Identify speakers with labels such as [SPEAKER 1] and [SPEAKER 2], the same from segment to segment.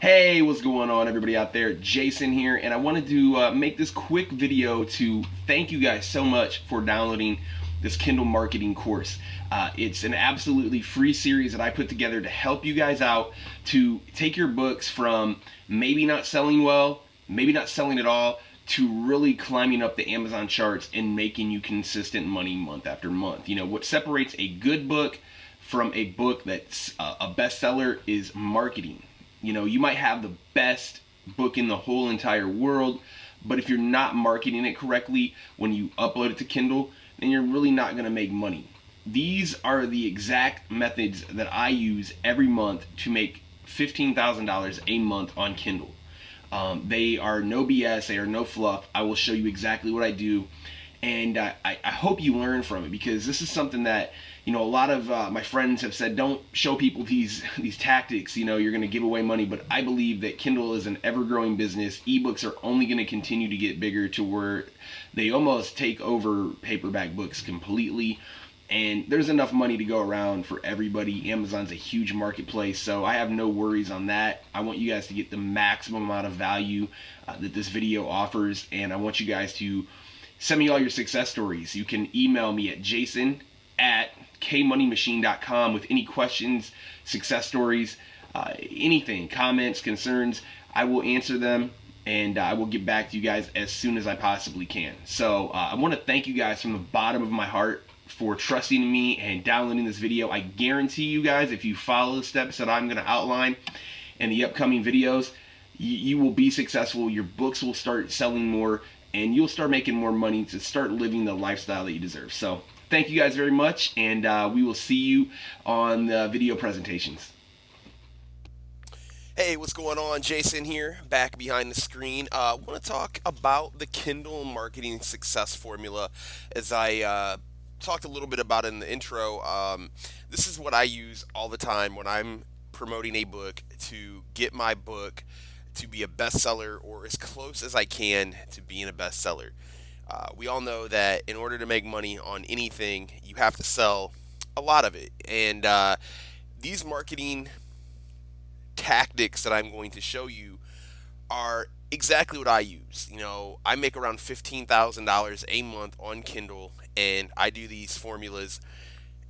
[SPEAKER 1] Hey, what's going on, everybody out there? Jason here, and I wanted to make this quick video to thank you guys so much for downloading this Kindle marketing course. It's an absolutely free series that I put together to help you guys out to take your books from maybe not selling well, maybe not selling at all, to really climbing up the Amazon charts and making you consistent money month after month. You know, what separates a good book from a book that's a bestseller is marketing. You know, you might have the best book in the whole entire world, but if you're not marketing it correctly when you upload it to Kindle, then you're really not going to make money. These are the exact methods that I use every month to make $15,000 a month on Kindle. They are no BS, they are no fluff. I will show you exactly what I do, and I hope you learn from it, because this is something that, you know, a lot of my friends have said, don't show people these tactics, you know, you're going to give away money. But I believe that Kindle is an ever-growing business. Ebooks are only going to continue to get bigger to where they almost take over paperback books completely. And there's enough money to go around for everybody. Amazon's a huge marketplace, so I have no worries on that. I want you guys to get the maximum amount of value that this video offers, and I want you guys to send me all your success stories. You can email me at jason@kmoneymachine.com with any questions, success stories, anything, comments, concerns. I will answer them, and I will get back to you guys as soon as I possibly can. So I want to thank you guys from the bottom of my heart for trusting me and downloading this video. I guarantee you guys, if you follow the steps that I'm going to outline in the upcoming videos, you will be successful. Your books will start selling more, and you'll start making more money to start living the lifestyle that you deserve. So thank you guys very much, and we will see you on the video presentations.
[SPEAKER 2] Hey, what's going on? Jason here, back behind the screen. I want to talk about the Kindle marketing success formula. As I talked a little bit about in the intro, this is what I use all the time when I'm promoting a book to get my book to be a bestseller, or as close as I can to being a bestseller. We all know that in order to make money on anything, you have to sell a lot of it. And these marketing tactics that I'm going to show you are exactly what I use. You know, I make around $15,000 a month on Kindle, and I do these formulas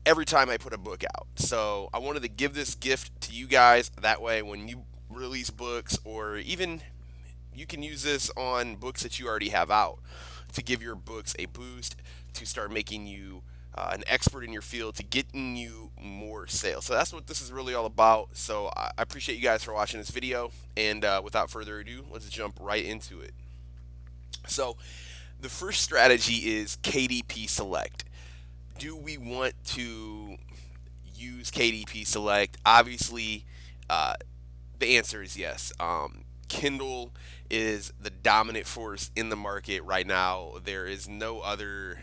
[SPEAKER 2] every time I put a book out. So I wanted to give this gift to you guys. That way, when you release books, or even you can use this on books that you already have out, to give your books a boost, to start making you an expert in your field, to getting you more sales. So that's what this is really all about. So I appreciate you guys for watching this video, and without further ado, let's jump right into it. So the first strategy is KDP Select. Do we want to use KDP Select? Obviously, the answer is yes. Kindle is the dominant force in the market right now. There is no other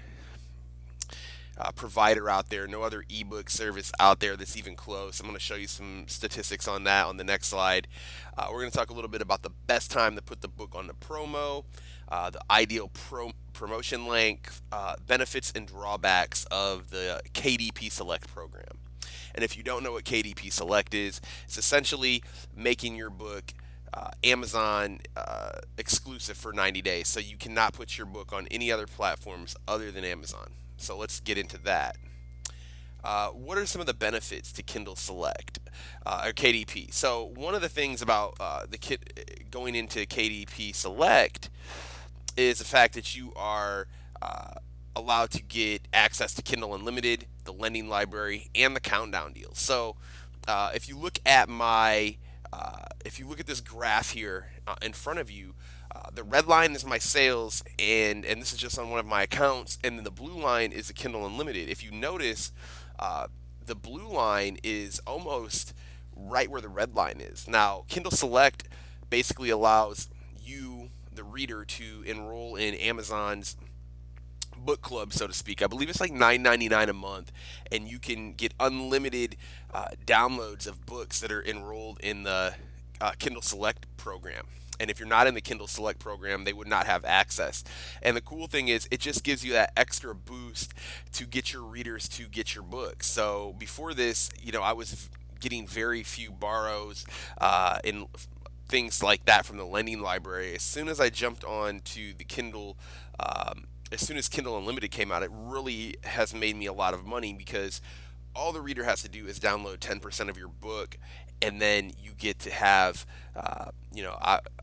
[SPEAKER 2] provider out there, no other ebook service out there that's even close. I'm going to show you some statistics on that on the next slide. We're going to talk a little bit about the best time to put the book on the promo, the ideal promotion length, benefits and drawbacks of the KDP Select program. And if you don't know what KDP Select is, it's essentially making your book Amazon exclusive for 90 days. So you cannot put your book on any other platforms other than Amazon. So let's get into that. What are some of the benefits to Kindle Select or KDP? So one of the things about going into KDP Select is the fact that you are allowed to get access to Kindle Unlimited, the lending library, and the countdown deals. So if you look at this graph here in front of you, the red line is my sales, and this is just on one of my accounts, and then the blue line is the Kindle Unlimited. If you notice, the blue line is almost right where the red line is. Now, Kindle Select basically allows you, the reader, to enroll in Amazon's book club, so to speak. I believe it's like $9.99 a month, and you can get unlimited downloads of books that are enrolled in the Kindle Select program. And if you're not in the Kindle Select program, they would not have access. And the cool thing is, it just gives you that extra boost to get your readers to get your books. So before this, you know, I was getting very few borrows in things like that from the lending library. As soon as I jumped on to the Kindle, as soon as Kindle Unlimited came out, it really has made me a lot of money because all the reader has to do is download 10% of your book, and then you get to have,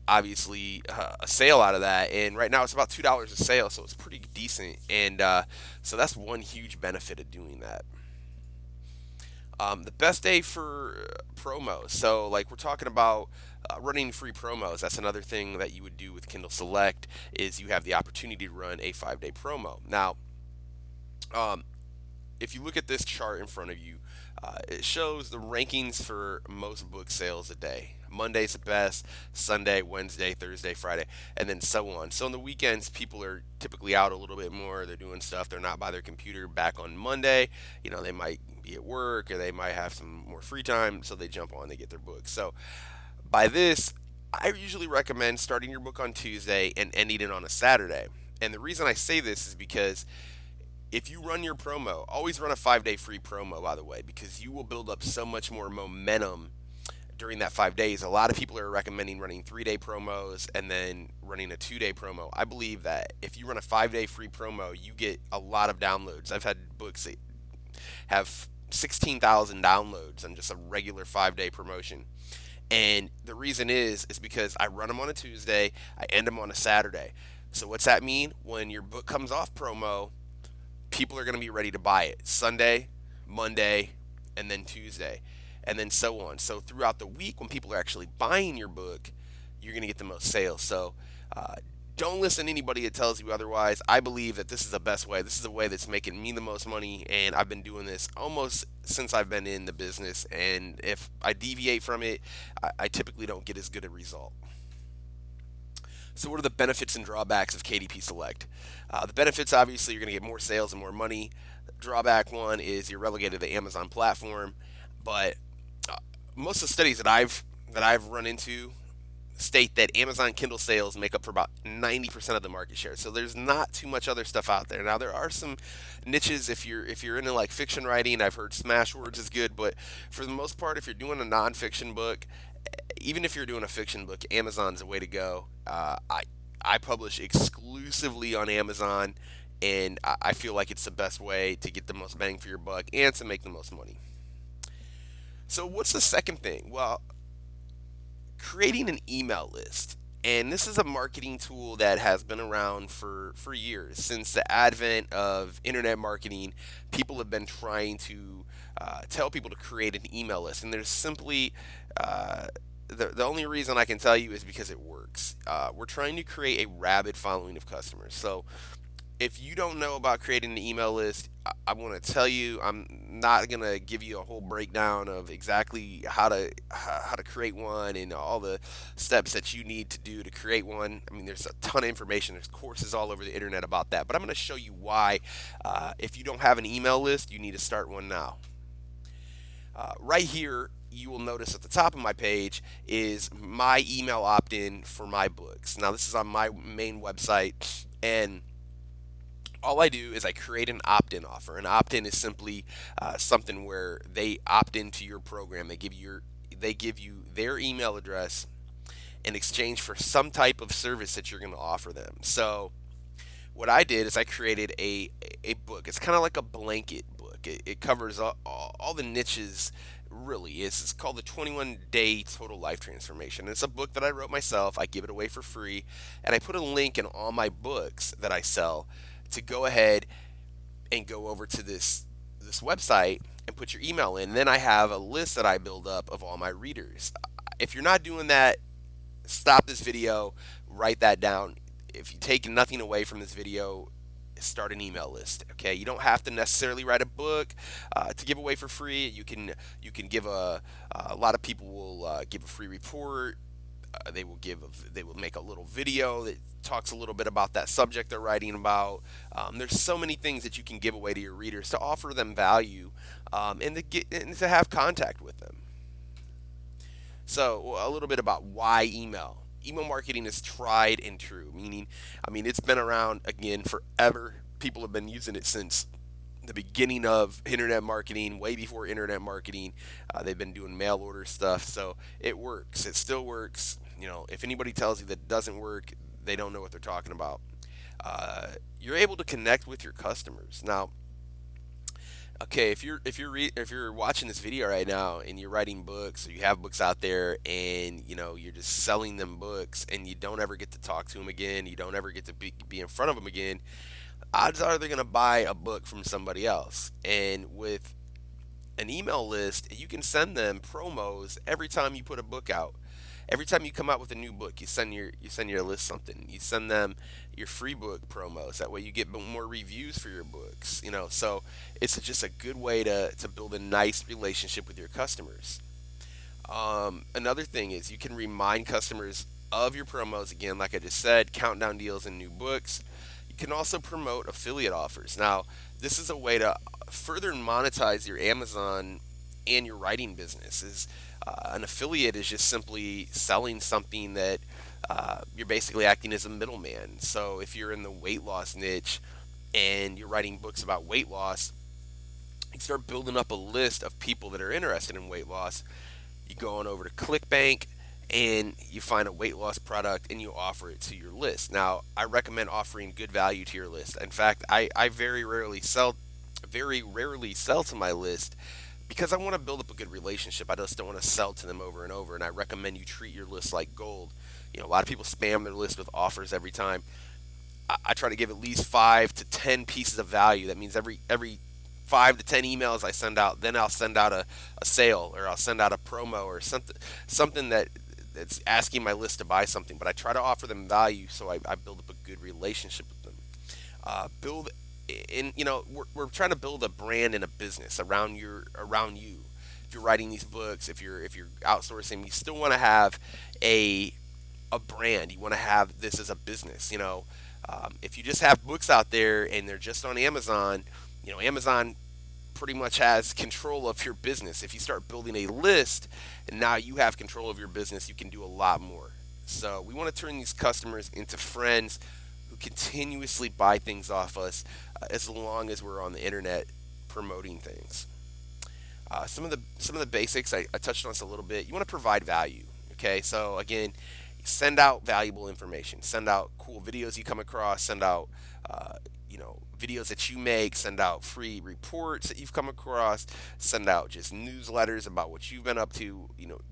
[SPEAKER 2] obviously a sale out of that. And right now it's about $2 a sale, so it's pretty decent. And so that's one huge benefit of doing that. The best day for promos. So, like we're talking about running free promos. That's another thing that you would do with Kindle Select is you have the opportunity to run a 5-day promo. Now, um, if you look at this chart in front of you, it shows the rankings for most book sales a day. Monday's the best, Sunday, Wednesday, Thursday, Friday, and then so on. So on the weekends, people are typically out a little bit more. They're doing stuff. They're not by their computer back on Monday. They might be at work or they might have some more free time, so they jump on, they get their books. So by this, I usually recommend starting your book on Tuesday and ending it on a Saturday. And the reason I say this is because if you run your promo, always run a 5-day free promo, by the way, because you will build up so much more momentum during that 5 days. A lot of people are recommending running 3-day promos and then running a 2-day promo. I believe that if you run a 5-day free promo, you get a lot of downloads. I've had books that have 16,000 downloads on just a regular 5-day promotion. And the reason is because I run them on a Tuesday, I end them on a Saturday. So what's that mean? When your book comes off promo, people are going to be ready to buy it Sunday, Monday, and then Tuesday, and then so on. So throughout the week, when people are actually buying your book, you're going to get the most sales. So don't listen to anybody that tells you otherwise. I believe that this is the best way. This is the way that's making me the most money, and I've been doing this almost since I've been in the business. And if I deviate from it, I typically don't get as good a result. So, what are the benefits and drawbacks of KDP Select? The benefits, obviously, you're going to get more sales and more money. Drawback one is you're relegated to the Amazon platform, but most of the studies that I've run into state that Amazon Kindle sales make up for about 90% of the market share. So there's not too much other stuff out there. Now there are some niches if you're into like fiction writing. I've heard Smashwords is good, but for the most part, if you're doing a nonfiction book, even if you're doing a fiction book, Amazon's the way to go. I publish exclusively on Amazon, and I feel like it's the best way to get the most bang for your buck and to make the most money. So what's the second thing? Well, creating an email list. And this is a marketing tool that has been around for years. Since the advent of internet marketing, people have been trying to tell people to create an email list. And there's simply the only reason I can tell you is because it works. We're trying to create a rabid following of customers. So if you don't know about creating an email list, I want to tell you, I'm not going to give you a whole breakdown of exactly how to create one and all the steps that you need to do to create one. I mean, there's a ton of information. There's courses all over the internet about that. But I'm going to show you why, if you don't have an email list, you need to start one now. Right here, you will notice at the top of my page is my email opt-in for my books. Now, this is on my main website, and all I do is I create an opt-in offer. An opt-in is simply something where they opt into your program. They give you their email address in exchange for some type of service that you're going to offer them. So what I did is I created a book. It's kind of like a blanket book. It covers all the niches. Really, it's called the 21-Day Total Life Transformation. It's a book that I wrote myself. I give it away for free, and I put a link in all my books that I sell to go ahead and go over to this website and put your email in. Then I have a list that I build up of all my readers. If you're not doing that, stop this video, write that down. If you take nothing away from this video, start an email list. Okay, you don't have to necessarily write a book to give away for free. You can give a lot of people will give a free report. They will make a little video that talks a little bit about that subject they're writing about. There's so many things that you can give away to your readers to offer them value, and to have contact with them. So a little bit about why email. Email marketing is tried and true, meaning, I mean, it's been around again forever. People have been using it since the beginning of internet marketing, way before internet marketing. They've been doing mail order stuff, so it works. It still works. If anybody tells you that it doesn't work, they don't know what they're talking about. You're able to connect with your customers now. Okay, if you're watching this video right now and you're writing books or you have books out there and you're just selling them books and you don't ever get to talk to them again, you don't ever get to be in front of them again, odds are they're going to buy a book from somebody else. And with an email list, you can send them promos every time you put a book out. Every time you come out with a new book, you send your list something. You send them your free book promos. That way, you get more reviews for your books. So it's just a good way to build a nice relationship with your customers. Another thing is you can remind customers of your promos again, like I just said, countdown deals and new books. You can also promote affiliate offers. Now, this is a way to further monetize your Amazon and your writing business. An affiliate is just simply selling something that you're basically acting as a middleman. So if you're in the weight loss niche and you're writing books about weight loss, you start building up a list of people that are interested in weight loss. You go on over to ClickBank and you find a weight loss product and you offer it to your list. Now, I recommend offering good value to your list. In fact, I very rarely sell to my list because I want to build up a good relationship. I just don't want to sell to them over and over, and I recommend you treat your list like gold. A lot of people spam their list with offers every time. I try to give at least 5 to 10 pieces of value. That means every 5 to 10 emails I send out, then I'll send out a sale, or I'll send out a promo or something that's asking my list to buy something. But I try to offer them value, so I build up a good relationship with them. Build in we're trying to build a brand and a business around you. If you're writing these books, if you're outsourcing, you still want to have a brand. You want to have this as a business. If you just have books out there and they're just on Amazon, Amazon pretty much has control of your business. If you start building a list and now you have control of your business, you can do a lot more. So we want to turn these customers into friends who continuously buy things off us, as long as we're on the internet promoting things. Some of the basics I touched on this a little bit. You want to provide value. Okay, so again, send out valuable information. Send out cool videos you come across. Send out videos that you make. Send out free reports that you've come across. Send out just newsletters about what you've been up to.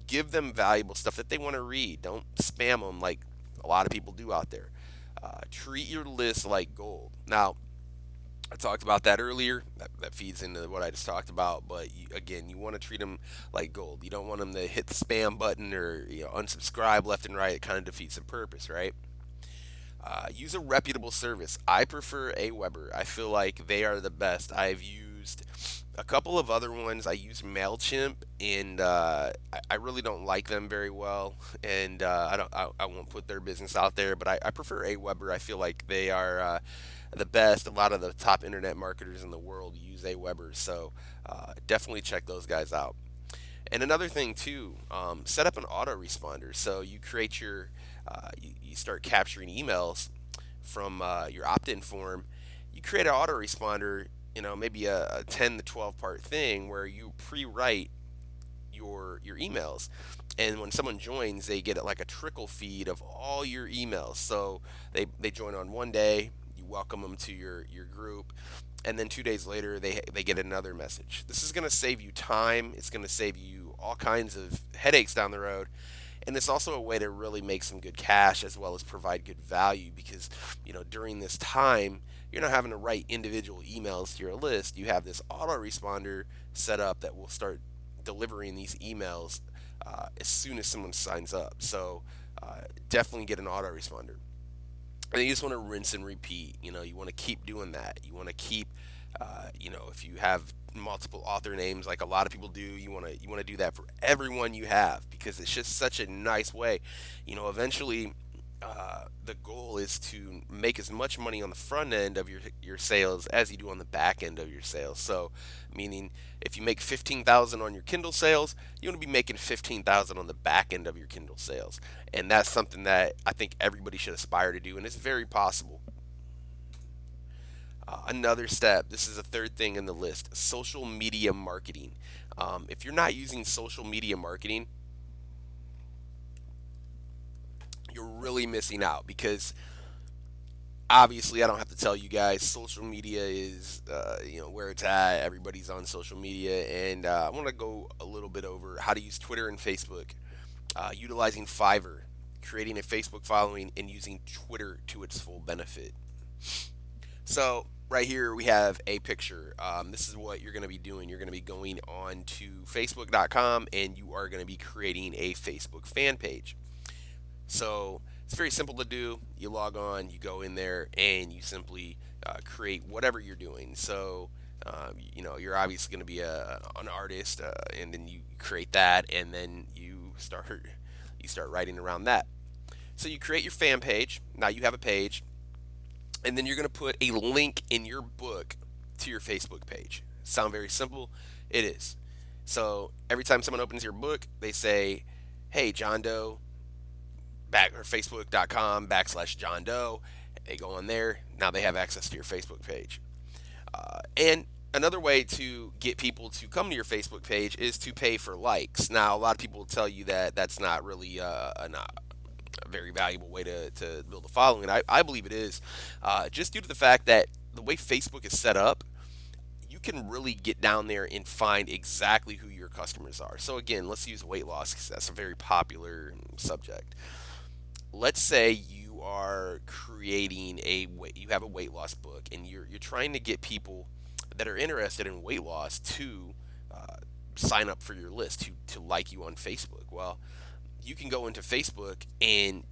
[SPEAKER 2] Give them valuable stuff that they want to read. Don't spam them like a lot of people do out there. Treat your list like gold. Now, I talked about that earlier. That feeds into what I just talked about. But again, you want to treat them like gold. You don't want them to hit the spam button or unsubscribe left and right. It kind of defeats the purpose, right? Use a reputable service. I prefer Aweber. I feel like they are the best. I've used a couple of other ones. I use Mailchimp, and I really don't like them very well. And I won't put their business out there, but I prefer Aweber. I feel like they are the best. A lot of the top internet marketers in the world use Aweber, so definitely check those guys out. And another thing too, set up an autoresponder. So you create you start capturing emails from your opt-in form. You create an autoresponder, maybe a 10 to 12 part thing where you pre-write your emails, and when someone joins, they get like a trickle feed of all your emails. So they join on one day, you welcome them to your group, and then 2 days later they get another message. This is going to save you time. It's going to save you all kinds of headaches down the road. And it's also a way to really make some good cash as well as provide good value, because during this time you're not having to write individual emails to your list. You have this autoresponder set up that will start delivering these emails as soon as someone signs up. So definitely get an autoresponder. And you just want to rinse and repeat. You want to keep doing that. You want to keep, if you have multiple author names like a lot of people do, you want to do that for everyone you have, because it's just such a nice way. Eventually, the goal is to make as much money on the front end of your sales as you do on the back end of your sales. So, meaning if you make 15,000 on your Kindle sales, you want to be making 15,000 on the back end of your Kindle sales, and that's something that I think everybody should aspire to do, and it's very possible. Another step, this is a third thing in the list, social media marketing. If you're not using social media marketing, you're really missing out because obviously I don't have to tell you guys social media is where it's at. Everybody's on social media, and I want to go a little bit over how to use Twitter and Facebook, utilizing Fiverr, creating a Facebook following, and using Twitter to its full benefit. So right here we have a picture. This is what you're going to be doing. You're going to be going on to facebook.com and you are going to be creating a Facebook fan page. So it's very simple to do. You log on, you go in there, and you simply create whatever you're doing. So you're obviously going to be an artist, and then you create that, and then you start writing around that. So you create your fan page. Now you have a page, and then you're going to put a link in your book to your Facebook page. Sound very simple? It is. So every time someone opens your book, they say, "Hey, John Doe," back or facebook.com/John Doe. They go on there. Now they have access to your Facebook page. And another way to get people to come to your Facebook page is to pay for likes. Now, a lot of people will tell you that that's not really a very valuable way to build a following. I believe it is, just due to the fact that the way Facebook is set up, you can really get down there and find exactly who your customers are. So again, let's use weight loss because that's a very popular subject. Let's say you are creating you have a weight loss book and you're trying to get people that are interested in weight loss to sign up for your list to like you on Facebook. Well, you can go into Facebook and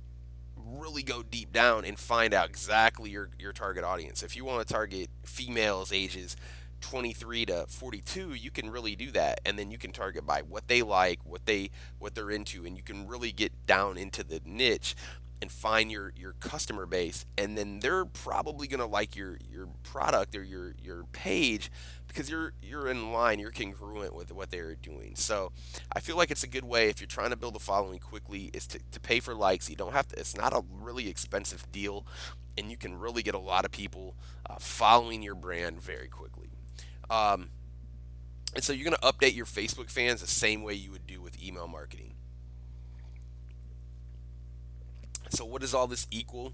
[SPEAKER 2] really go deep down and find out exactly your target audience. If you want to target females ages 23 to 42, you can really do that, and then you can target by what they like, what they're into, and you can really get down into the niche and find your customer base, and then they're probably going to like your product or your page because you're in line, you're congruent with what they're doing. So I feel like it's a good way if you're trying to build a following quickly is to pay for likes. You don't have to, it's not a really expensive deal, and you can really get a lot of people following your brand very quickly. um, and so you're going to update your Facebook fans the same way you would do with email marketing. So what does all this equal?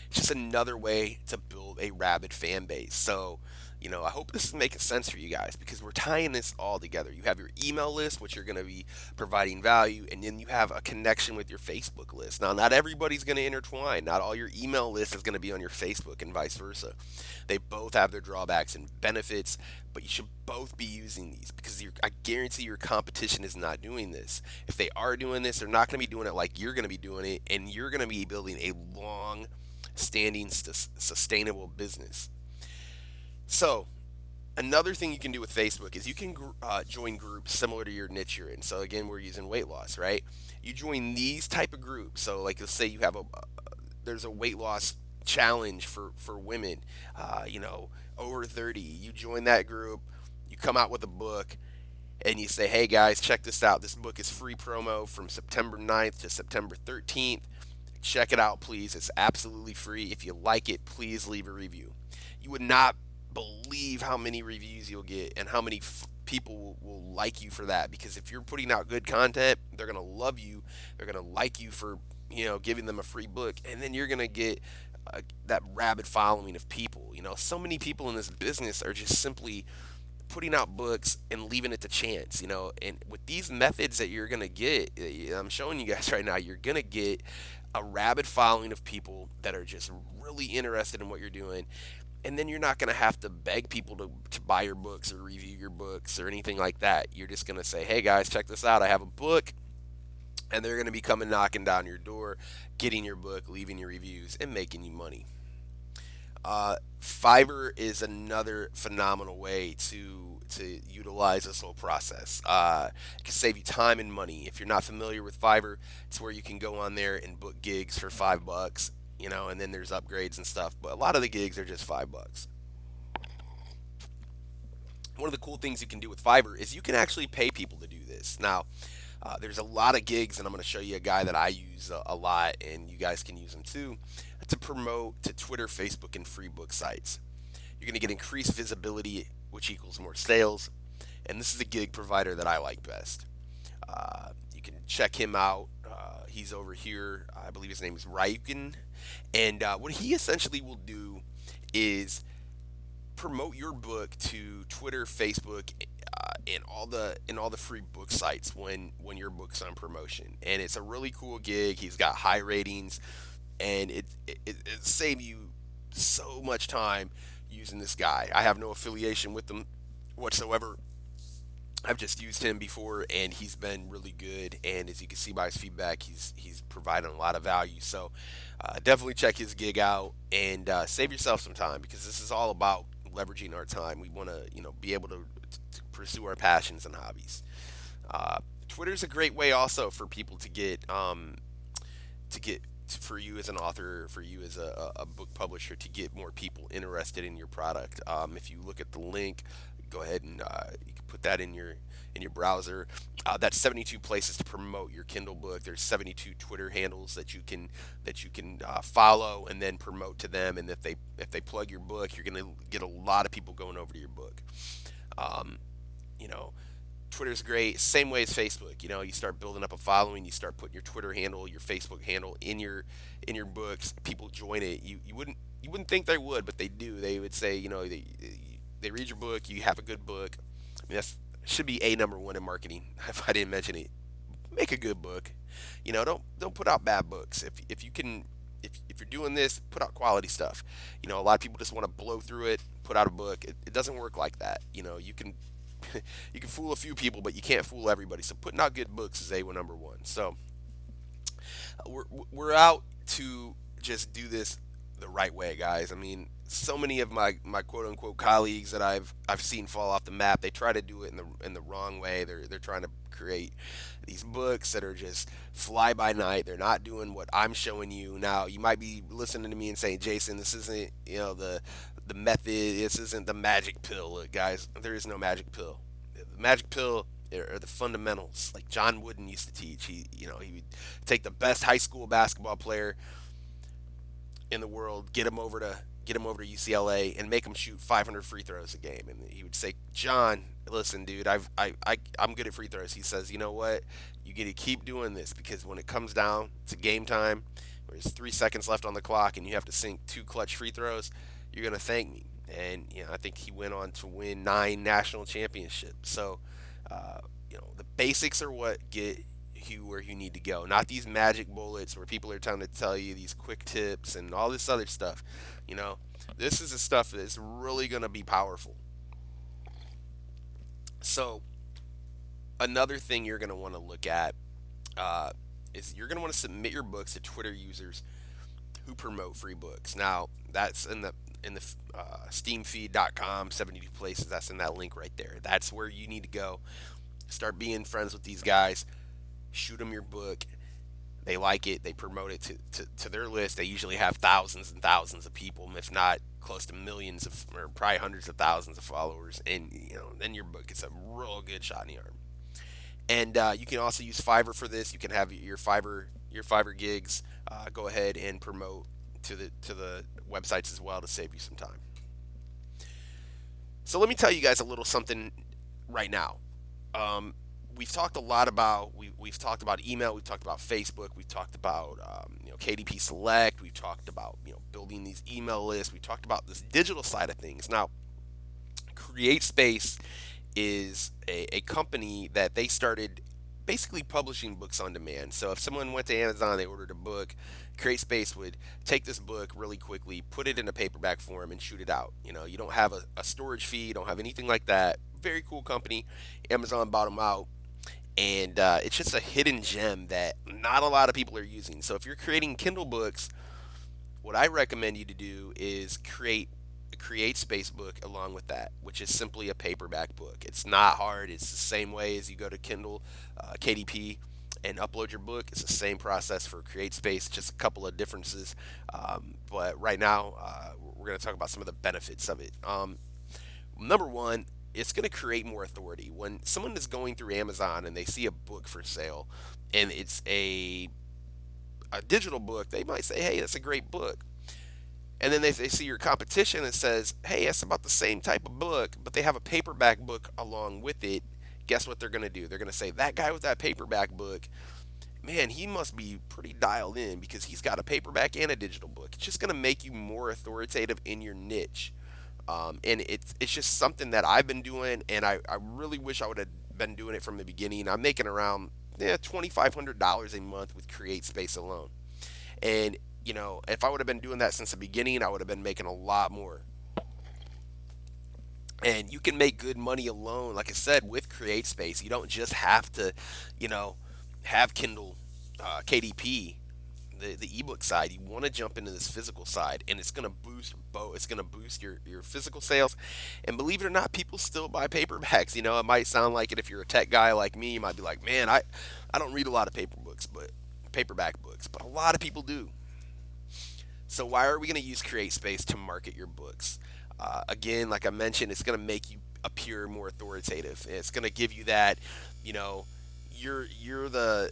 [SPEAKER 2] It's just another way to build a rabid fan base. So, I hope this is making sense for you guys because we're tying this all together. You have your email list, which you're going to be providing value, and then you have a connection with your Facebook list. Now, not everybody's going to intertwine. Not all your email list is going to be on your Facebook and vice versa. They both have their drawbacks and benefits, but you should both be using these because I guarantee your competition is not doing this. If they are doing this, they're not going to be doing it like you're going to be doing it, and you're going to be building a long standing sustainable business. So another thing you can do with Facebook is you can join groups similar to your niche you're in. So again, we're using weight loss, right? You join these type of groups. So like let's say you have there's a weight loss challenge for women, over 30. You join that group, you come out with a book, and you say, hey guys, check this out. This book is free promo from September 9th to September 13th. Check it out, please. It's absolutely free. If you like it, please leave a review. You would not believe how many reviews you'll get and how many people will like you for that, because if you're putting out good content, they're going to love you. They're going to like you for giving them a free book, and then you're going to get that rabid following of people. So many people in this business are just simply putting out books and leaving it to chance. And with these methods that you're going to get, I'm showing you guys right now, you're going to get a rabid following of people that are just really interested in what you're doing. And then you're not going to have to beg people to buy your books or review your books or anything like that. You're just going to say, hey guys, check this out. I have a book. And they're going to be coming knocking down your door, getting your book, leaving your reviews, and making you money. Fiverr is another phenomenal way to utilize this whole process. It can save you time and money. If you're not familiar with Fiverr, it's where you can go on there and book gigs for $5, and then there's upgrades and stuff. But a lot of the gigs are just $5. One of the cool things you can do with Fiverr is you can actually pay people to do this. Now, there's a lot of gigs, and I'm going to show you a guy that I use a lot, and you guys can use them too, to promote to Twitter, Facebook, and free book sites. You're going to get increased visibility, which equals more sales. And this is a gig provider that I like best. You can check him out. He's over here. I believe his name is Ryukin. And what he essentially will do is promote your book to Twitter, Facebook, and all the free book sites when your book's on promotion. And it's a really cool gig. He's got high ratings, and it save you so much time using this guy. I have no affiliation with them whatsoever. I've just used him before, and he's been really good. And as you can see by his feedback, he's providing a lot of value. So definitely check his gig out and save yourself some time, because this is all about leveraging our time. We want to be able to pursue our passions and hobbies. Uh, Twitter's a great way also for people to get for you as an author, for you as a book publisher, to get more people interested in your product. If you look at the link, go ahead and you can put that in your browser. That's 72 places to promote your Kindle book. There's 72 Twitter handles that you can follow and then promote to them. And if they plug your book, you're gonna get a lot of people going over to your book. Um, you know, Twitter's great. Same way as Facebook. You start building up a following. You start putting your Twitter handle, your Facebook handle in your books. People join it. You wouldn't think they would, but they do. They would say, they read your book. You have a good book. I mean, that's should be a number one in marketing. If I didn't mention it, make a good book. Don't put out bad books. If you can, if you're doing this, put out quality stuff. A lot of people just want to blow through it, put out a book. It doesn't work like that. You can you can fool a few people, but you can't fool everybody. So putting out good books is a number one. So we're out to just do this the right way, guys. I mean, so many of my quote unquote colleagues that I've seen fall off the map, they try to do it in the wrong way. They're trying to create these books that are just fly by night. They're not doing what I'm showing you. Now, you might be listening to me and saying, Jason, this isn't the method. This isn't the magic pill. Look, guys, there is no magic pill. The magic pill are the fundamentals, like John Wooden used to teach. He would take the best high school basketball player in the world, get him over to UCLA, and make him shoot 500 free throws a game. And he would say, John, listen, dude, I'm good at free throws. He says, you know what? You get to keep doing this, because when it comes down to game time, where there's 3 seconds left on the clock, and you have to sink two clutch free throws, you're gonna thank me. And I think he went on to win 9 national championships. So, uh, the basics are what get you where you need to go, not these magic bullets where people are trying to tell you these quick tips and all this other stuff. You know, this is the stuff that's really gonna be powerful. So, another thing you're gonna want to look at uh, is you're gonna want to submit your books to Twitter users who promote free books. Now, that's in the steamfeed.com 72 places. That's in that link right there. That's where you need to go. Start being friends with these guys. Shoot them your book. They like it. They promote it to their list. They usually have thousands and thousands of people, if not close to millions of, or probably hundreds of thousands of followers. And then your book gets a real good shot in the arm. And you can also use Fiverr for this. You can have your Fiverr gigs. Go ahead and promote to the websites as well to save you some time. So let me tell you guys a little something right now. Um, we've talked a lot about we've talked about email, we've talked about Facebook, we've talked about KDP Select, we've talked about building these email lists, we talked about this digital side of things. Now, Create Space is a company that they started basically publishing books on demand. So if someone went to Amazon, they ordered a book, CreateSpace would take this book really quickly, put it in a paperback form, and shoot it out. You don't have a storage fee, you don't have anything like that. Very cool company. Amazon bought them out, and it's just a hidden gem that not a lot of people are using. So if you're creating Kindle books, what I recommend you to do is create space book along with that, which is simply a paperback book. It's not hard. It's the same way as you go to Kindle, KDP, and upload your book. It's the same process for Create Space, just a couple of differences. But right now, we're going to talk about some of the benefits of it. Number one, it's going to create more authority. When someone is going through Amazon and they see a book for sale, and it's a digital book, they might say, "Hey, that's a great book." And then they see your competition and says, hey, it's about the same type of book, but they have a paperback book along with it. Guess what they're going to do? They're going to say, that guy with that paperback book, man, he must be pretty dialed in because he's got a paperback and a digital book. It's just going to make you more authoritative in your niche. And it's just something that I've been doing, and I really wish I would have been doing it from the beginning. I'm making around $2,500 a month with Create Space alone. And, if I would have been doing that since the beginning, I would have been making a lot more. And you can make good money alone, like I said, with Create Space. You don't just have to, you know, have Kindle, KDP, the ebook side. You want to jump into this physical side, and it's going to boost both. It's going to boost your physical sales. And believe it or not, people still buy paperbacks. It might sound like it if you're a tech guy like me. You might be like, man, I don't read a lot of paperback books, but a lot of people do. So why are we going to use Create Space to market your books? Again, like I mentioned, it's going to make you appear more authoritative. It's going to give you that, you know, you're the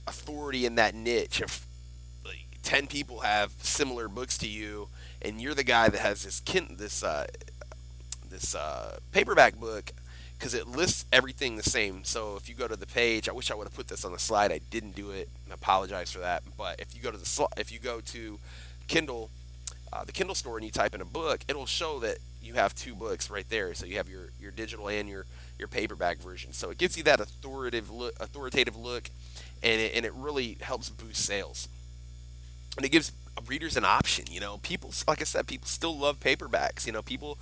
[SPEAKER 2] authority in that niche. If like 10 people have similar books to you, and you're the guy that has this paperback book, because it lists everything the same. So if you go to the page, I wish I would have put this on the slide. I didn't do it. I apologize for that. But if you go to if you go to Kindle, the Kindle store, and you type in a book, it'll show that you have two books right there. So you have your digital and your paperback version. So it gives you that authoritative look, and it really helps boost sales. And it gives readers an option. People, like I said, people still love paperbacks. People,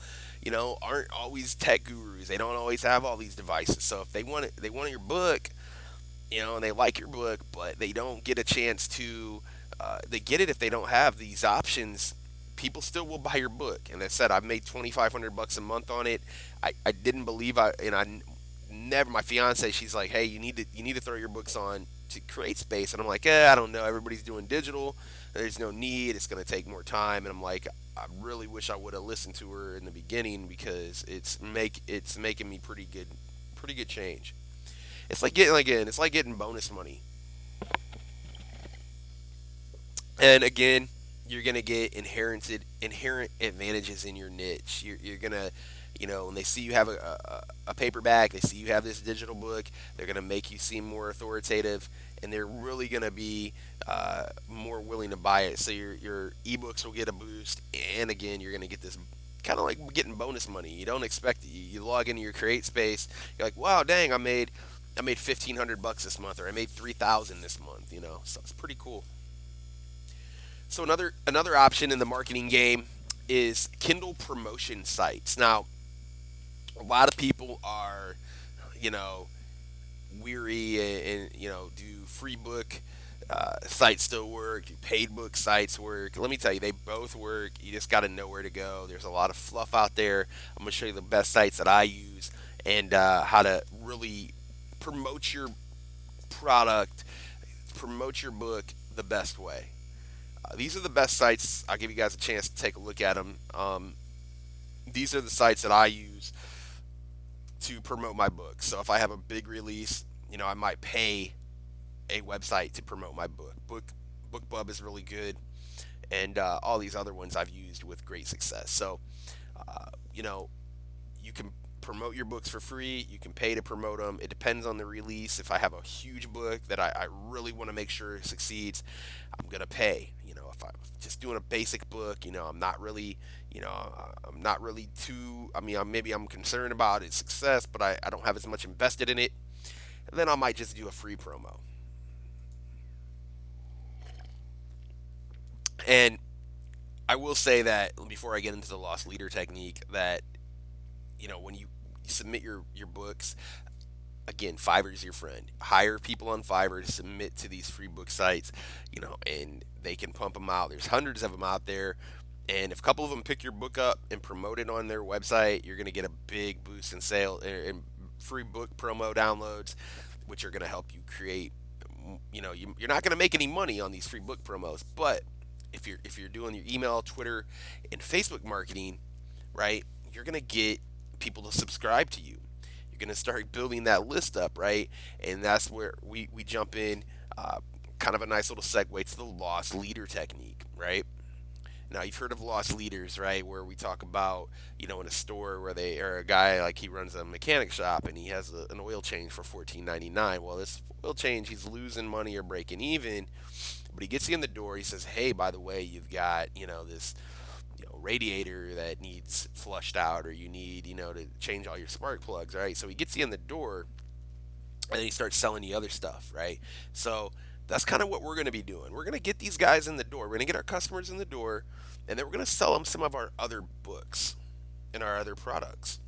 [SPEAKER 2] aren't always tech gurus. They don't always have all these devices. So if they want your book, and they like your book, but they don't get a chance to, they get it if they don't have these options. People still will buy your book. And I said, I've made $2,500 a month on it. I didn't believe I never. My fiance, she's like, hey, you need to throw your books on to Create Space, and I'm like, I don't know. Everybody's doing digital. There's no need. It's going to take more time. And I'm like, I really wish I would have listened to her in the beginning, because it's making me pretty good change. It's like getting bonus money. And again, you're gonna get inherent advantages in your niche. You're gonna, when they see you have a paperback, they see you have this digital book, they're gonna make you seem more authoritative, and they're really gonna be more willing to buy it. So your ebooks will get a boost, and again, you're gonna get this kind of like getting bonus money. You don't expect it. You log into your Create Space, you're like, wow, dang, I made $1,500 this month, or I made 3,000 this month. So it's pretty cool. So another option in the marketing game is Kindle promotion sites. Now, a lot of people are, you know, weary, and do free book sites still work? Do paid book sites work? Let me tell you, they both work. You just got to know where to go. There's a lot of fluff out there. I'm going to show you the best sites that I use, and how to really promote your product, promote your book the best way. These are the best sites. I'll give you guys a chance to take a look at them. These are the sites that I use to promote my book. So if I have a big release, I might pay a website to promote my book. BookBub is really good, and all these other ones I've used with great success. So, you can promote your books for free. You can pay to promote them. It depends on the release. If I have a huge book that I really want to make sure succeeds, I'm gonna pay. If I'm just doing a basic book, I'm not really too. Maybe I'm concerned about its success, but I don't have as much invested in it. And then I might just do a free promo. And I will say that before I get into the lost leader technique, that when you submit your books, again, Fiverr is your friend. Hire people on Fiverr to submit to these free book sites, and they can pump them out. There's hundreds of them out there, and if a couple of them pick your book up and promote it on their website, you're going to get a big boost in sales and free book promo downloads, which are going to help you create. You're not going to make any money on these free book promos, but if you're doing your email, Twitter, and Facebook marketing, right, you're going to get people to subscribe to you. You're going to start building that list up, right? And that's where we jump in, kind of a nice little segue to the lost leader technique, right? Now you've heard of loss leaders, right? Where we talk about, in a store where they or a guy like he runs a mechanic shop and he has an oil change for 14.99. Well, this oil change he's losing money or breaking even, but he gets you in the door. He says, "Hey, by the way, you've got this radiator that needs flushed out, or you need to change all your spark plugs, right?" So he gets you in the door, and then he starts selling you other stuff, right? So that's kind of what we're going to be doing. We're going to get these guys in the door. We're going to get our customers in the door, and then we're going to sell them some of our other books and our other products.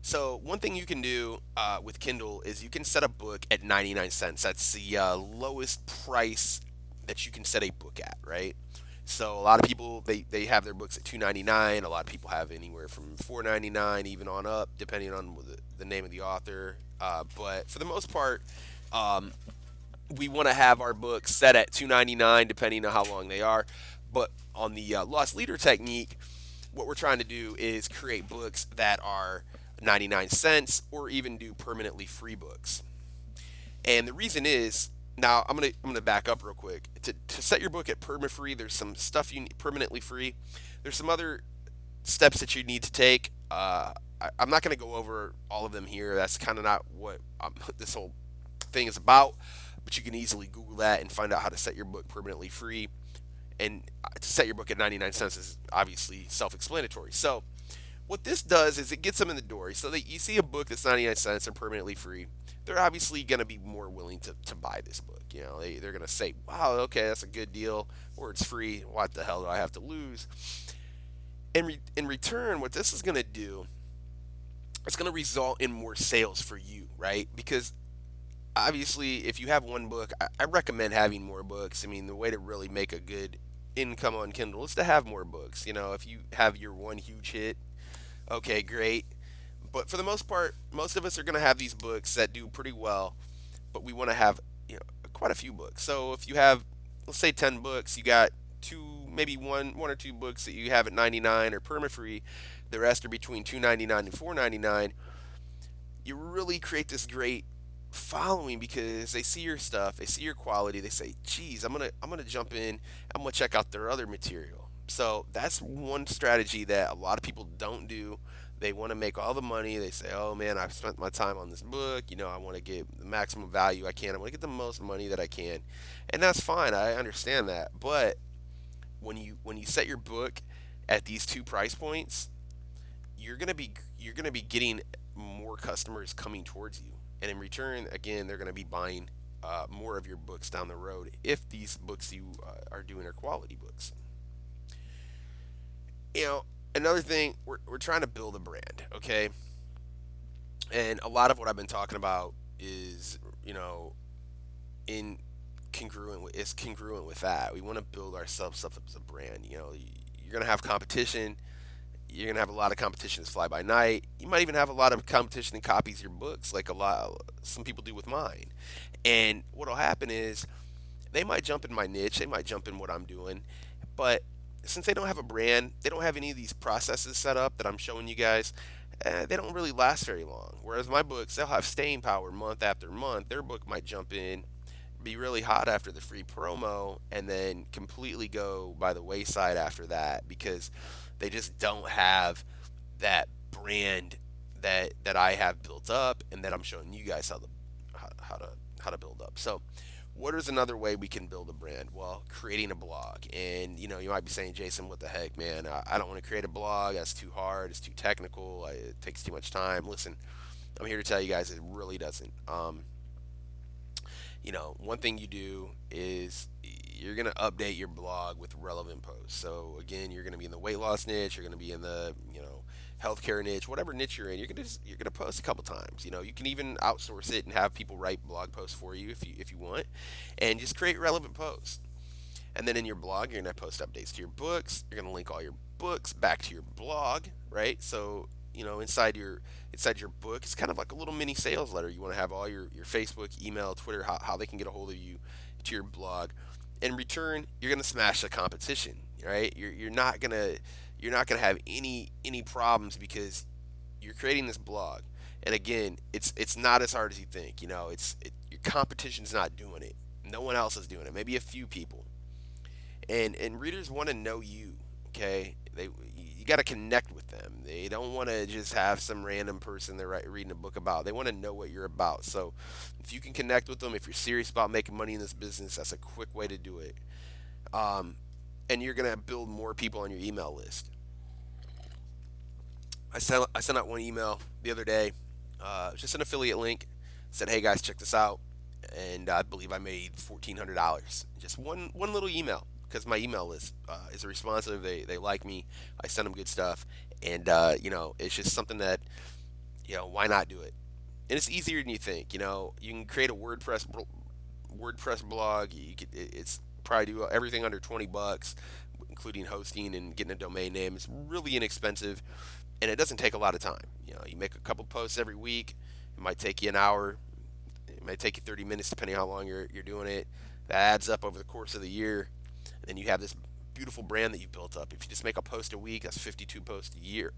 [SPEAKER 2] So one thing you can do with Kindle is you can set a book at 99 cents. That's the lowest price that you can set a book at, right? So a lot of people they have their books at 2.99. A lot of people have anywhere from 4.99 even on up, depending on the name of the author. But for the most part, um, we want to have our books set at 2.99, depending on how long they are. But on the loss leader technique, what we're trying to do is create books that are 99 cents or even do permanently free books. And the reason is, now I'm gonna back up real quick. To set your book at perma free, there's some stuff you need permanently free. There's some other steps that you need to take. I'm not gonna go over all of them here. That's kind of not what this whole thing is about. But you can easily Google that and find out how to set your book permanently free. And to set your book at 99 cents is obviously self-explanatory. So what this does is it gets them in the door. So that you see a book that's 99 cents or permanently free, they're obviously going to be more willing to buy this book. They're going to say, wow, okay, that's a good deal, or it's free. What the hell do I have to lose? In return, what this is going to do, it's going to result in more sales for you, right? Because obviously, if you have one book, I recommend having more books. I mean, the way to really make a good income on Kindle is to have more books. If you have your one huge hit, okay, great. But for the most part, most of us are going to have these books that do pretty well, but we want to have quite a few books. So if you have, let's say, 10 books, you got two, maybe one or two books that you have at 99 or perma free. The rest are between 2.99 and 4.99. You really create this great following because they see your stuff, they see your quality, they say, "Geez, I'm gonna jump in, I'm gonna check out their other material." So that's one strategy that a lot of people don't do. They want to make all the money. They say, "Oh man, I've spent my time on this book. I want to get the maximum value I can. I want to get the most money that I can," and that's fine. I understand that. But when you set your book at these two price points, you're gonna be getting more customers coming towards you, and in return, again, they're gonna be buying more of your books down the road if these books you are doing are quality books. You know, Another thing, we're trying to build a brand, okay? And a lot of what I've been talking about is, in congruent with that. We want to build ourselves up as a brand. You're gonna have competition. You're gonna have a lot of competition that's fly by night. You might even have a lot of competition that copies your books, like some people do with mine. And what'll happen is they might jump in my niche, they might jump in what I'm doing, but since they don't have a brand, they don't have any of these processes set up that I'm showing you guys. They don't really last very long. Whereas my books, they'll have staying power month after month. Their book might jump in, be really hot after the free promo, and then completely go by the wayside after that because they just don't have that brand that I have built up and that I'm showing you guys how to build up. So what is another way we can build a brand? Well, creating a blog. And you might be saying, Jason, what the heck, man? I don't want to create a blog. That's too hard. It's too technical. It takes too much time. Listen, I'm here to tell you guys it really doesn't. One thing you do is you're going to update your blog with relevant posts. So again, you're going to be in the weight loss niche, you're going to be in the, healthcare niche, whatever niche you're in, you're going to post a couple times. You can even outsource it and have people write blog posts for you if you want, and just create relevant posts. And then in your blog, you're going to post updates to your books. You're going to link all your books back to your blog, right? So, inside your book, it's kind of like a little mini sales letter. You want to have all your Facebook, email, Twitter, how they can get a hold of you to your blog. In return, you're going to smash the competition, right? You're not gonna have any problems because you're creating this blog. And again, it's not as hard as you think. Your competition's not doing it. No one else is doing it. Maybe a few people. And readers want to know you. Okay, you got to connect with them. They don't want to just have some random person they're reading a book about. They want to know what you're about. So if you can connect with them, if you're serious about making money in this business, that's a quick way to do it. Um, and you're gonna build more people on your email list. I sent out one email the other day, just an affiliate link. Said, "Hey guys, check this out," and I believe I made $1,400. Just one little email because my email list is responsive. They like me. I send them good stuff, and it's just something that why not do it? And it's easier than you think. You can create a WordPress blog. It's probably do everything under 20 bucks, including hosting and getting a domain name. It's really inexpensive, and it doesn't take a lot of time. You make a couple posts every week. It might take you an hour. It might take you 30 minutes, depending on how long you're doing it. That adds up over the course of the year, and then you have this beautiful brand that you've built up. If you just make a post a week, that's 52 posts a year.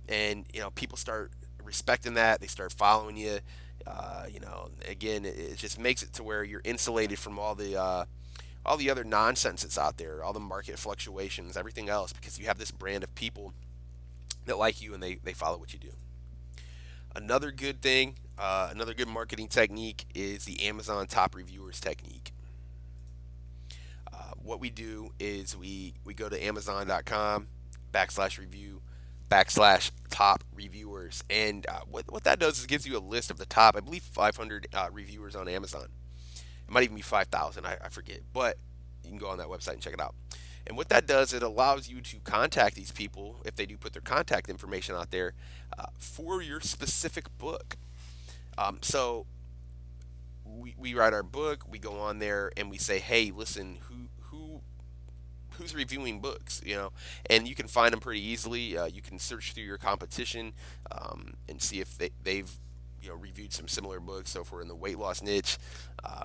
[SPEAKER 2] And people start respecting that. They start following you. Again, it just makes it to where you're insulated from all the other nonsense that's out there, all the market fluctuations, everything else, because you have this brand of people that like you and they follow what you do. Another good thing, another good marketing technique is the Amazon top reviewers technique. What we do is we go to Amazon.com/review /top reviewers, and what that does is gives you a list of the top, I believe, 500 reviewers on Amazon. It might even be 5,000, I forget, but you can go on that website and check it out. And what that does, it allows you to contact these people if they do put their contact information out there for your specific book. So we write our book, we go on there, and we say, hey, listen, who's reviewing books, and you can find them pretty easily. You can search through your competition and see if they've reviewed some similar books. So if we're in the weight loss niche,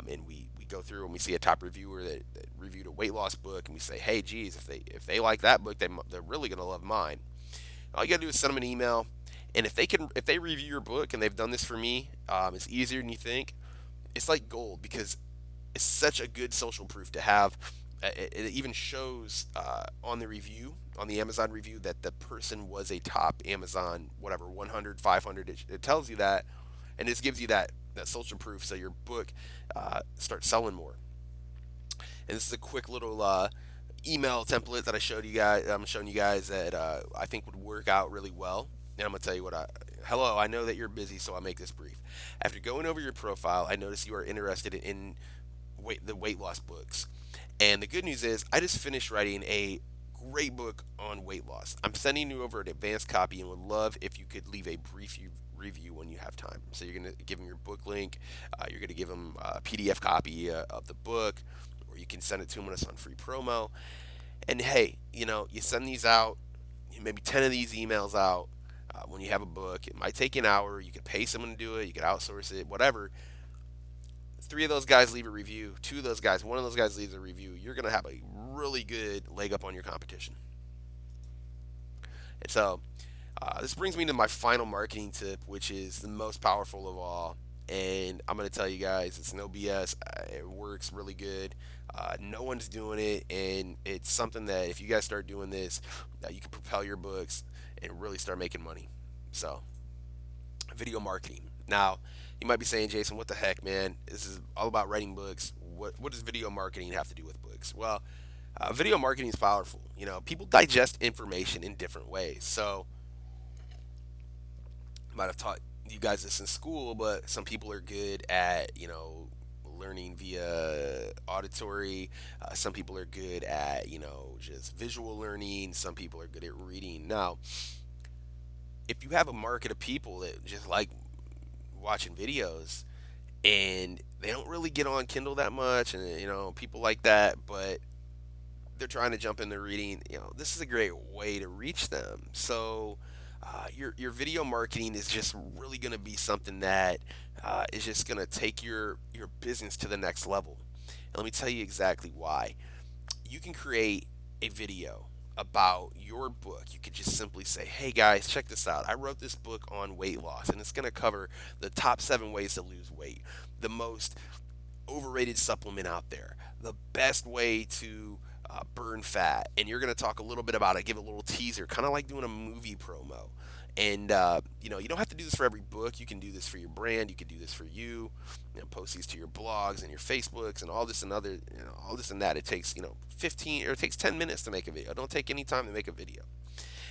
[SPEAKER 2] and we go through and we see a top reviewer that reviewed a weight loss book, and we say, hey, geez, if they like that book, they're really gonna love mine. All you gotta do is send them an email, and if they review your book, and they've done this for me, it's easier than you think. It's like gold because it's such a good social proof to have. It even shows on the review, on the Amazon review, that the person was a top Amazon, whatever, 100, 500. It tells you that, and this gives you that social proof, so your book starts selling more. And this is a quick little email template that I'm showing you guys that I think would work out really well. And I'm gonna tell you hello, I know that you're busy, so I'll make this brief. After going over your profile, I notice you are interested in the weight loss books. And the good news is, I just finished writing a great book on weight loss. I'm sending you over an advanced copy and would love if you could leave a brief review when you have time. So you're going to give them your book link, you're going to give them a PDF copy of the book, or you can send it to them when it's on free promo. And hey, you send these out, maybe 10 of these emails out when you have a book. It might take you an hour. You could pay someone to do it, you could outsource it, whatever. Three of those guys leave a review, one of those guys leaves a review, you're going to have a really good leg up on your competition. And so, this brings me to my final marketing tip, which is the most powerful of all. And I'm going to tell you guys, it's no BS. It works really good. No one's doing it. And it's something that if you guys start doing this, you can propel your books and really start making money. So, video marketing. Now, you might be saying, Jason, what the heck, man? This is all about writing books. What does video marketing have to do with books? Well, video marketing is powerful. People digest information in different ways. So, I might have taught you guys this in school, but some people are good at, learning via auditory. Some people are good at, just visual learning. Some people are good at reading. Now, if you have a market of people that just like watching videos and they don't really get on Kindle that much, and people like that, but they're trying to jump into reading, this is a great way to reach them. So your video marketing is just really going to be something that is just going to take your business to the next level. And let me tell you exactly why. You can create a video about your book. You could just simply say, hey guys, check this out. I wrote this book on weight loss, and it's going to cover the top 7 ways to lose weight, the most overrated supplement out there, the best way to burn fat, and you're going to talk a little bit about it, give a little teaser, kind of like doing a movie promo. And you don't have to do this for every book. You can do this for your brand. You can do this for you. Post these to your blogs and your Facebooks and all this and other, all this and that. It takes 15 or it takes 10 minutes to make a video. Don't take any time to make a video.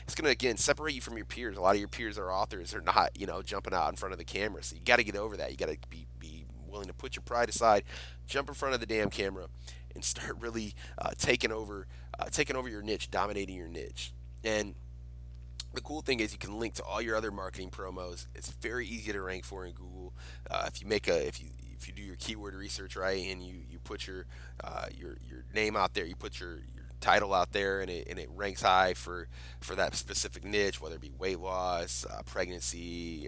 [SPEAKER 2] It's going to again separate you from your peers. A lot of your peers are authors. They're not jumping out in front of the camera. So you got to get over that. You got to be willing to put your pride aside, jump in front of the damn camera, and start really taking over your niche, dominating your niche. And the cool thing is you can link to all your other marketing promos. It's very easy to rank for in Google. If you do your keyword research right, and you put your name out there, you put your title out there, and it ranks high for that specific niche, whether it be weight loss, pregnancy,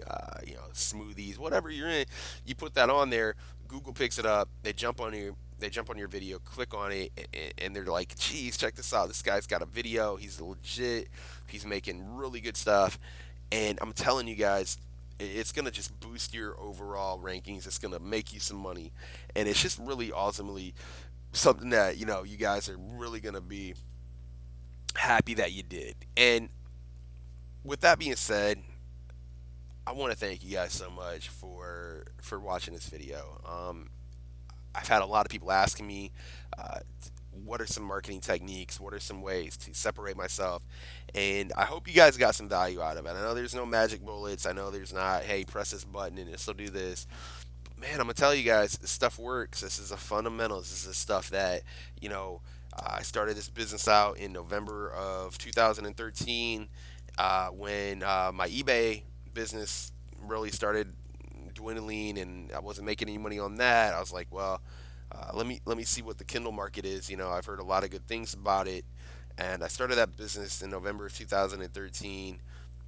[SPEAKER 2] smoothies, whatever you're in. You put that on there, Google picks it up, they jump on your video, click on it, and they're like, geez, check this out. This guy's got a video. He's legit. He's making really good stuff. And I'm telling you guys, it's going to just boost your overall rankings. It's going to make you some money. And it's just really ultimately something that, you guys are really going to be happy that you did. And with that being said, I want to thank you guys so much for watching this video. I've had a lot of people asking me, what are some marketing techniques? What are some ways to separate myself? And I hope you guys got some value out of it. I know there's no magic bullets. I know there's not, hey, press this button and it'll do this. But man, I'm gonna tell you guys, this stuff works. This is a fundamentals. This is stuff that I started this business out in November of 2013 when my eBay business really started dwindling, and I wasn't making any money on that. I was like, well, let me see what the Kindle market is. I've heard a lot of good things about it, and I started that business in November of 2013,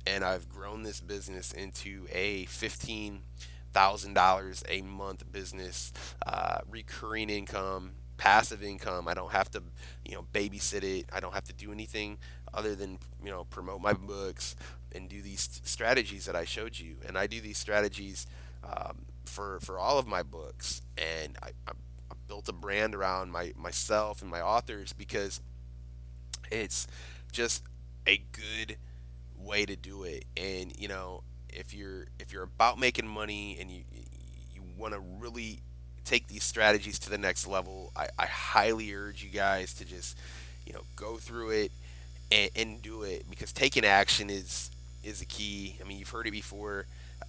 [SPEAKER 2] and I've grown this business into a $15,000 a month business, recurring income, passive income. I don't have to, babysit it. I don't have to do anything other than promote my books and do these strategies that I showed you. And I do these strategies for all of my books, and I built a brand around myself and my authors because it's just a good way to do it. And if you're about making money and you want to really take these strategies to the next level, I highly urge you guys to just go through it and do it, because taking action is the key. I mean, you've heard it before.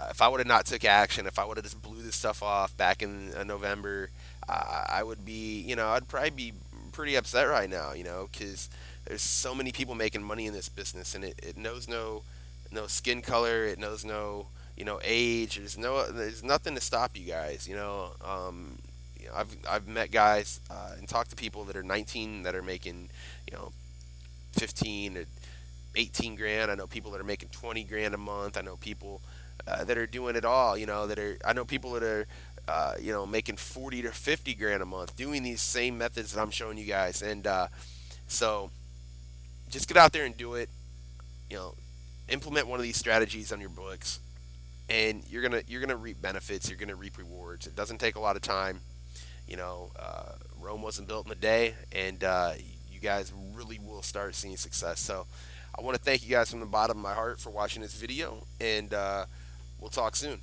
[SPEAKER 2] If I would have not took action, if I would have just blew this stuff off back in November, I would be, I'd probably be pretty upset right now, because there's so many people making money in this business, and it knows no skin color, it knows no age. There's nothing to stop you guys. I've met guys and talked to people that are 19 that are making 15 or 18 grand. I know people that are making 20 grand a month. I know people that are doing it all. I know people that are making 40 to 50 grand a month doing these same methods that I'm showing you guys. And so just get out there and do it. Implement one of these strategies on your books, and you're gonna reap benefits. You're gonna reap rewards. It doesn't take a lot of time. Rome wasn't built in a day, and you guys really will start seeing success. So I want to thank you guys from the bottom of my heart for watching this video, and we'll talk soon.